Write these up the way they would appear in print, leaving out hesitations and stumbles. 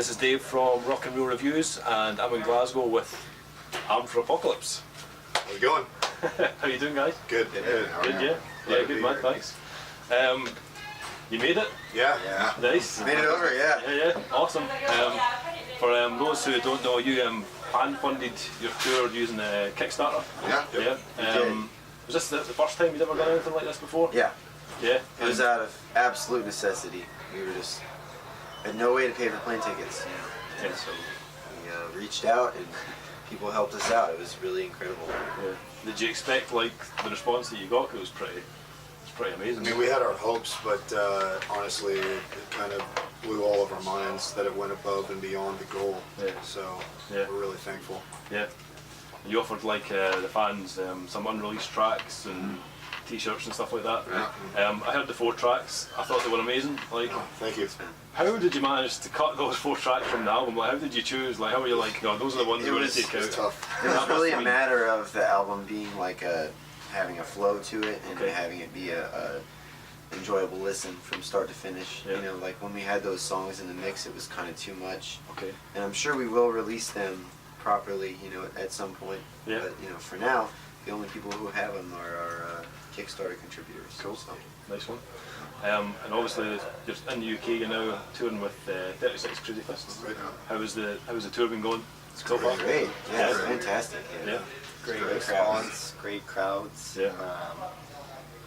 this is Dave from Rock and Roll Reviews, and I'm in Glasgow with Armed for Apocalypse. How's it going? How you doing, guys? Good. Good, yeah. Yeah, good man, thanks. You made it? Yeah. Nice. Made it over, yeah. Yeah, awesome. For those who don't know, you fan funded your tour using a Kickstarter. Yeah. Was this the first time you'd ever done anything like this before? Yeah. Yeah. It was out of absolute necessity. We were just had no way to pay for plane tickets, you know. And so we reached out and people helped us out. It was really incredible. Yeah. Did you expect like the response that you got? It was pretty amazing. I mean, we had our hopes, but honestly, it kind of blew all of our minds that it went above and beyond the goal. Yeah. So yeah. we're really thankful. Yeah. You offered like the fans some unreleased tracks and T-shirts and stuff like that. Yeah. I heard the 4 tracks. I thought they were amazing. Like, thank you. how did you manage to cut those 4 tracks from the album? Like, how did you choose? Like, how were you like, no, those are the ones we want to take out? It was tough. It was really a matter of the album being like having a flow to it and Okay. having it be a enjoyable listen from start to finish. Yeah. You know, like when we had those songs in the mix, it was kind of too much. Okay. And I'm sure we will release them properly, you know, at some point. Yeah. But you know, for now, the only people who have them are our Kickstarter contributors. Cool. So. Nice one. And obviously, just in the UK, you're now touring with 36 Crazy Fists. Right now. How's the tour been going so far? Great. Yeah, it's fantastic. Yeah. Great Great response, great crowds. Yeah.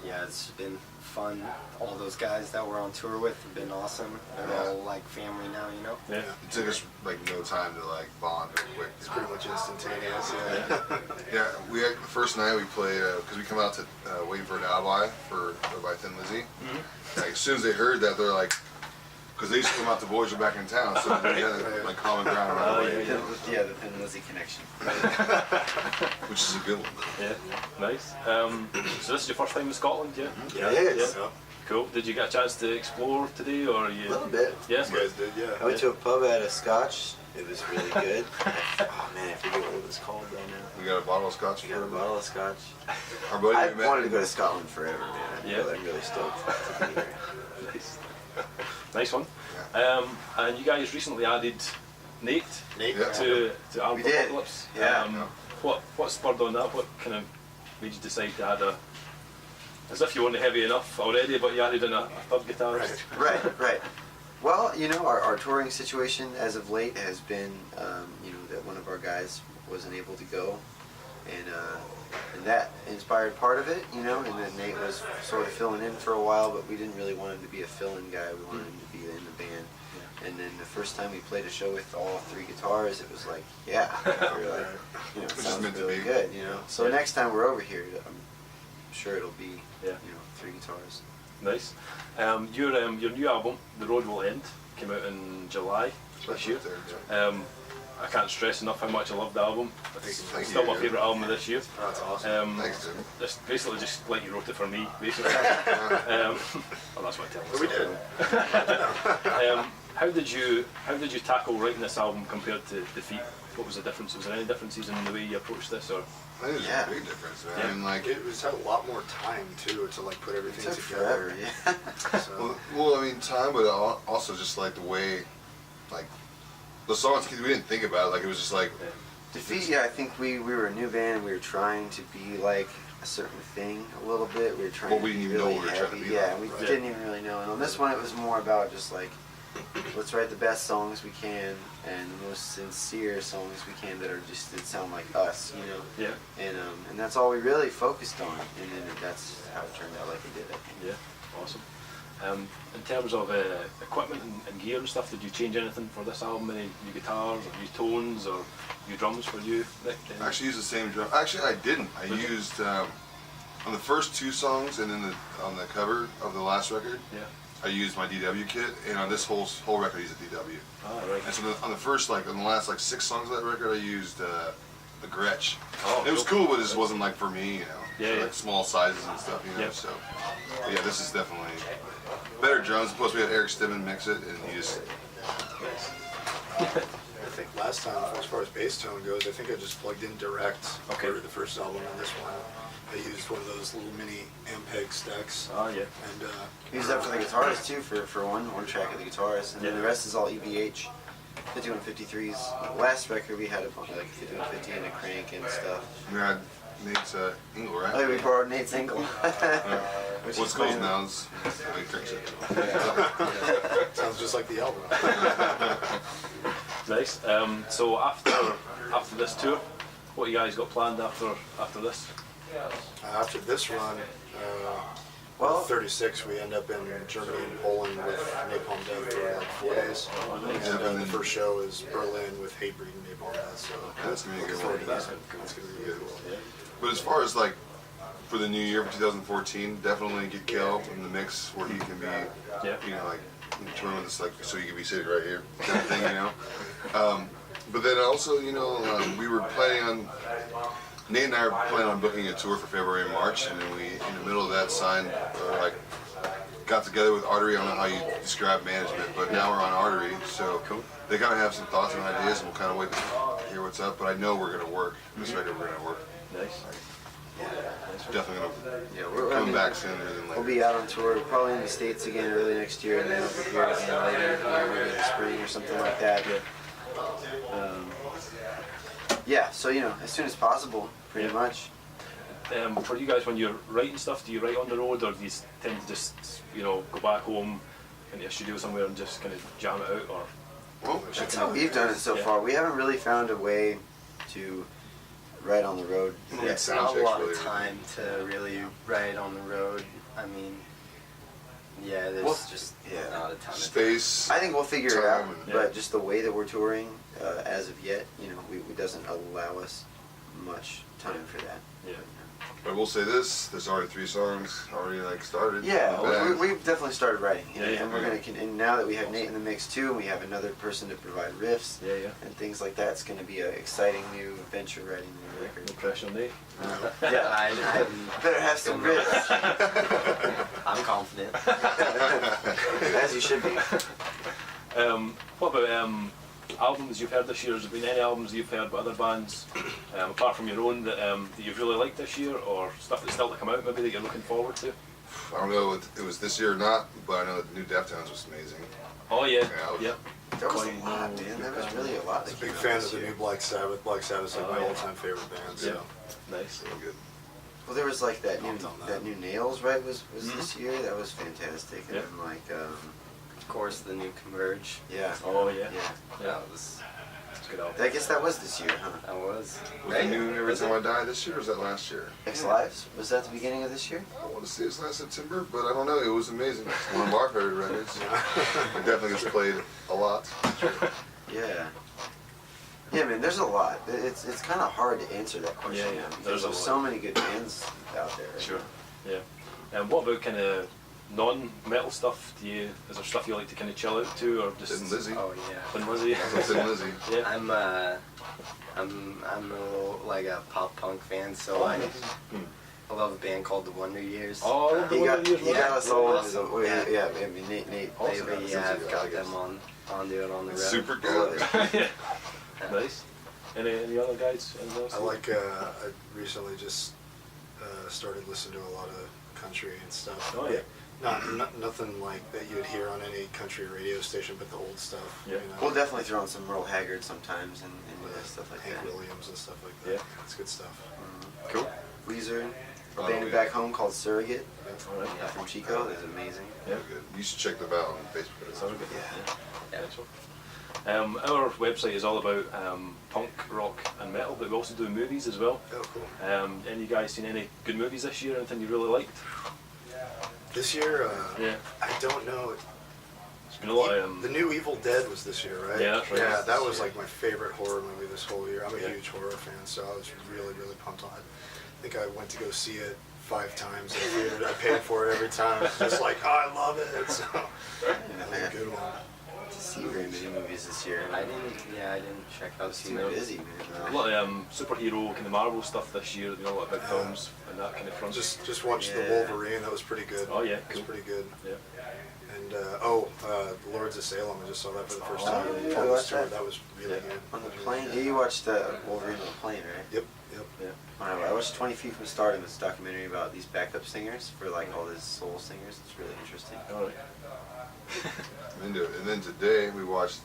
Yeah, it's been fun. All those guys that we're on tour with have been awesome. They're all like family now, you know? Yeah. It took us like no time to like bond real quick. It's pretty much instantaneous. Yeah. Yeah, the first night we played because we come out to Waiting for an Alibi by Thin Lizzy. Like as soon as they heard that, they're like, because they used to come out to Voyager back in town, so they had like common ground right away, Yeah, the Thin Lizzy connection. which is a good one. Yeah. Nice. So this is your first time in Scotland, yeah? Yeah. It is. Yeah. Cool. Did you get a chance to explore today, or you? A little bit. Yeah. You guys did, yeah. I went to a pub, had a scotch. It was really good. Oh man, I forget what it was called right now. We got a bottle of scotch. We got a bottle of scotch. Our buddy I we met. wanted to go to Scotland forever, man. Yeah. I'm really stoked to be here. Nice. Nice one. And you guys recently added Nate Nate. Yeah. to Armed We did. Apocalypse. Yeah. What spurred on that? What kind of made you decide to add as if you weren't heavy enough already, but you added in a third guitarist? Right. Well, you know, our touring situation as of late has been, you know, that one of our guys wasn't able to go, and that inspired part of it, you know, and then Nate was sort of filling in for a while, but we didn't really want him to be a fill-in guy. We wanted him to be in the band. And then the first time we played a show with all 3 guitars, it was like, yeah, we were like, you know, it Which is sounds meant to really be. good, you know. So Yeah. next time we're over here, I'm sure it'll be, Yeah. you know, 3 guitars. Nice. Your new album, The Road Will End, came out in July this year. I can't stress enough how much I love the album. It's Thank still you. my favourite album of this year. Oh, that's awesome. Thanks, dude. It's basically just like you wrote it for me, basically. Well, that's what I tell myself. We did. How did you tackle writing this album compared to Defeat? What was the difference? Was there any differences in the way you approached this, or? I think there's Yeah. a big difference, man. Yeah. I mean, like, It was had a lot more time too to like put It everything took together. forever, yeah. So well, I mean, time, but also just like the way, like, the songs, we didn't think about it. Like, it was just like, Defeat, yeah, I think we were a new band and we were trying to be like a certain thing a little bit. We were trying Well, to we be didn't even know really what we were heavy. trying to be Yeah, like. we Right. didn't even really know. And on this one, it was more about just like, let's write the best songs we can and the most sincere songs we can that are just that sound like us, you know. Yeah. And that's all we really focused on. And then that's how it turned out like it did. I think. Yeah, awesome. In terms of equipment and gear and stuff, did you change anything for this album? Any new guitars, or new tones, or new drums for you, Nick? I actually used the same drum. Actually, I didn't. I Did you? used, on the first 2 songs and then on the cover of the last record, Yeah. I used my DW kit, and on this whole record I used a DW. Ah, right. And so on the first, like, on the last, like, 6 songs of that record, I used a Gretsch. Oh, It was cool. cool, but it just wasn't, like, for me, you know. Yeah, for, yeah. like, small sizes and stuff, you know, Yep. so. But yeah, this is definitely better drums. Plus, we had Eric Stibben mix it, and he just, I think last time, as far as bass tone goes, I think I just plugged in direct Okay. for the first album and this one. I used one of those little mini Ampeg stacks. Ah, yeah. And We used that for the guitars too, for one track of the guitars, and then Yeah. the rest is all EVH. 5153s. Last record we had a bunch of like 5150 and a crank and stuff. We had Nate's Ingle, right? Oh, we borrowed Nate's Ingle. Which What's is cool playing- now is like Kirk said. Sounds just like the album. Nice. So after this tour, what you guys got planned after this? After this run, Well- 36, we end up in Germany and Poland with Napalm Death for like 4 days. And the first show is Berlin with Hatebreed and Napalm Death. So That's gonna be a good looking forward to one. that. That's gonna be really cool. But as far as like for the new year for 2014, definitely get Kel in the mix where he can be, you know, like touring with us, like so he can be sitting right here, kind of thing, you know. But then also, you know, we were planning on. Nate and I are planning on booking a tour for February and March, and then we, in the middle of that, signed, like, got together with Artery. I don't know how you describe management, but now we're on Artery, so they kind of have some thoughts and ideas, and we'll kind of wait to hear what's up. But I know we're going to work. This record, we're going to work. Nice. Definitely going Yeah, to come back sooner than We'll later. be out on tour, probably in the States again early next year, and then over here again later, maybe in the spring or something like that. Yeah, so you know, as soon as possible, pretty Yeah. much. For you guys, when you're writing stuff, do you write on the road, or do you tend to just, you know, go back home into a studio somewhere and just kind of jam it out, or? Well, That's how we've done it so Yeah. far. We haven't really found a way to write on the road. Yeah, It's sound not a checks lot really of time to really ride on the road. I mean, yeah, there's Well, just yeah. not a ton of space. I think we'll figure it out, Time and- but just the way that we're touring, as of yet, you know, it doesn't allow us much time for that. Yeah. But we'll say this: there's already 3 songs already like started. Yeah, in the bag. we've definitely started writing, you know, Yeah, yeah. and we're and now that we have Nate in the mix too, and we have another person to provide riffs Yeah, yeah. and things like that, it's going to be an exciting new venture writing the record. No pressure, Nate. Yeah, I better have some riffs, I'm confident. as you should be. What about albums you've heard this year? Has there been any albums you've heard by other bands, apart from your own, that you've really liked this year, or stuff that's still to come out maybe that you're looking forward to? I don't know if it was this year or not, but I know the new Deftones was amazing. Oh yeah, Yeah, yeah. There was a Quite lot, no- man. There was really a lot. I was that a big came out fan this of the year. new Black Sabbath. Black Sabbath's like Oh, my yeah. all-time favorite band. So. Yeah. Nice. Real good. Well, there was like that new Pumped on that. that new Nails, right? Was this year? That was fantastic. And Yeah. then like, Of course, the new Converge. yeah, Oh yeah. yeah. That was. It's a good album. I guess that was this year, huh? That was. Was the new Every Time I Die this year, or was that last year? X Lives was that the beginning of this year? I want to say it's last September, but I don't know. It was amazing. It's one of our favorite records. It definitely gets played a lot. Yeah. Yeah, man. There's a lot. It's kind of hard to answer that question. Yeah, yeah. now, because There's a there's lot. so many good bands out there. Sure. Yeah. And what about kind of non-metal stuff? Is there stuff you like to kind of chill out to, or just? Thin Lizzy. Oh yeah. Thin Lizzy. Thin Lizzy. Yeah. I'm a little like a pop punk fan, so I love a band called the Wonder Years. Oh, I love the He Wonder got, Years, he man. got us all Awesome. into the, Yeah. yeah, I mean, Nate Awesome. got us Yeah, into I've it, got I guess. them on it on the road. Super I love good. it. Yeah. Nice. Any other guys? Anything else? I like. I recently just started listening to a lot of country and stuff. Oh, yeah. Nothing like that you'd hear on any country radio station, but the old stuff. Yeah. You know? We'll definitely throw in some Merle Haggard sometimes and stuff like Hank that. Williams and stuff like that. Yeah. It's good stuff. Cool. Weezer, a Oh, band yeah. back home called Surrogate All right. from Chico. That's amazing. Yeah. Real good. You should check them out on Facebook. Sounds good. Yeah. Nice one. Our website is all about punk, rock, and metal, but we also do movies as well. Oh, cool. Any you guys seen any good movies this year? Anything you really liked? This year, Yeah. I don't know. There's been a lot of The new Evil Dead was this year, right? Yeah, that's right. Yeah, that was like my favorite horror movie this whole year. I'm a Yeah. huge horror fan, so I was really, really pumped on it. I think I went to go see it 5 times in the theater. I paid for it every time. It's just like, oh, I love it. So, that was a good one. To see very many movies this year. I didn't check out It's too too many. busy, a man. lot of superhero kind of Marvel stuff this year. You know, a lot of big films and that kind of front. Just watched Yeah. the Wolverine. That was pretty good. Oh, yeah, It was cool. pretty good. Yeah. And Lords of Salem. I just saw that for the first Oh, time. yeah, On I the watched tour. that. That was really Yeah. good. On the Really plane, good. yeah, you watched Wolverine on the plane, right? Yep. Yep. Yeah. I watched 20 Feet from Stardom. It's a documentary about these backup singers for like all these soul singers. It's really interesting. All right. I'm into it. And then today we watched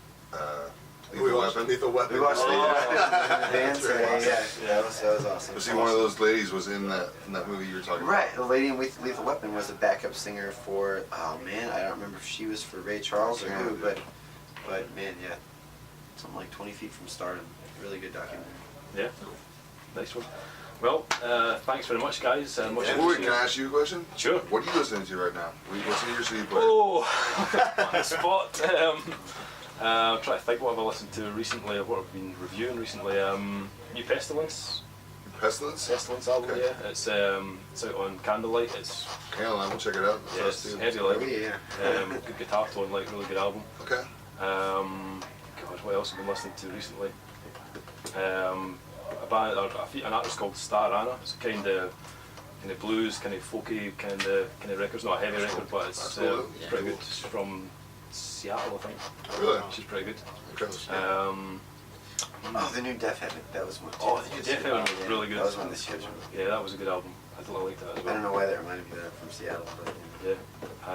We watched Lethal Weapon. We watched Oh, the band that's very today. awesome. Yeah, that was awesome. But see, one of those ladies was in that movie you were talking about. Right, the lady in Lethal Weapon was a backup singer for. Oh man, I don't remember if she was for Ray Charles or who, but man, yeah, something like 20 Feet from Stardom. Really good documentary. Yeah, nice one. Well, thanks very much, guys. Much Wait, appreciated. can I ask you a question? Sure. What are you listening to right now? What's in your CD player? Oh, on the spot. I'm trying to think what have I listened to recently, what I've been reviewing recently. New Pestilence Pestilence? album, Okay. yeah. It's out on Candlelight. It's Caroline, we'll check it out. yeah, Us it's too. heavy, Oh like yeah. good guitar tone, like really good album. Okay. God, what else have I been listening to recently? A band, or an artist called Star Anna. It's kind of blues, kind of folky, kind of record's not a heavy record, but it's That's cool. pretty good. It's from Seattle, I think. Really? She's pretty good. Okay. Oh, the new Death Heaven. That was one. Oh, the new Death Heaven was really good. That was one this year. Yeah, that was a good album. I liked that as I well. don't know why that reminded me of that from Seattle, but Yeah,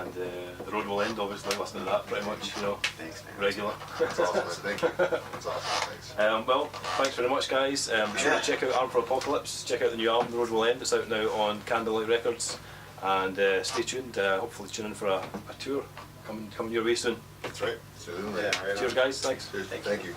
and The Road Will End, obviously, listening to that pretty much, thanks, man. regular. That's awesome, man. Thank you. That's awesome. Thanks. Well, thanks very much, guys. Be sure Yeah. to check out Arm for Apocalypse. Check out the new album, The Road Will End. It's out now on Candlelight Records. And stay tuned. Hopefully tune in for a tour coming your way soon. That's right. So, Yeah, right on. Cheers, guys. Thanks. Thank you.